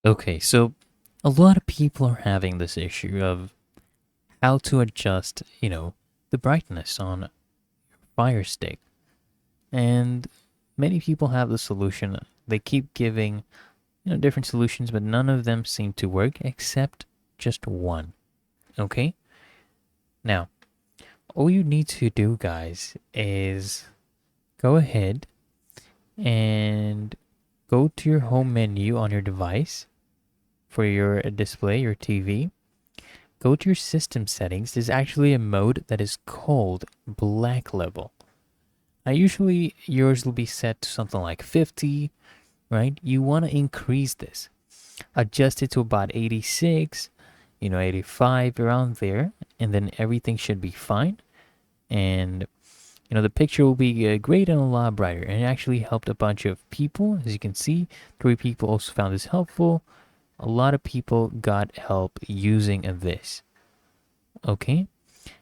Okay, so a lot of people are having this issue of how to adjust, the brightness on Firestick. And many people have the solution. They keep giving, different solutions, but none of them seem to work except just one. Okay? Now, all you need to do, guys, is go ahead and go to your home menu on your device for your display, your TV. Go to your system settings. There's actually a mode that is called black level. Now, usually yours will be set to something like 50, right? You want to increase this, adjust it to about 86, 85, around there, and then everything should be fine. And, the picture will be great and a lot brighter. And it actually helped a bunch of people. As you can see, 3 people also found this helpful. A lot of people got help using this. Okay?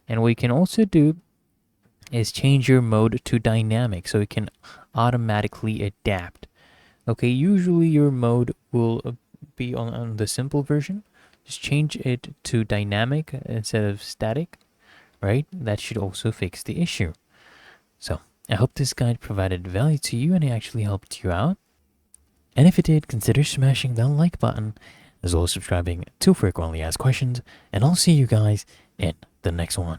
And what you can also do is change your mode to dynamic so it can automatically adapt. Okay, usually your mode will be on the simple version. Just change it to dynamic instead of static, right? That should also fix the issue. So, I hope this guide provided value to you and it actually helped you out. And if it did, consider smashing that like button as well as subscribing to frequently asked questions. And I'll see you guys in the next one.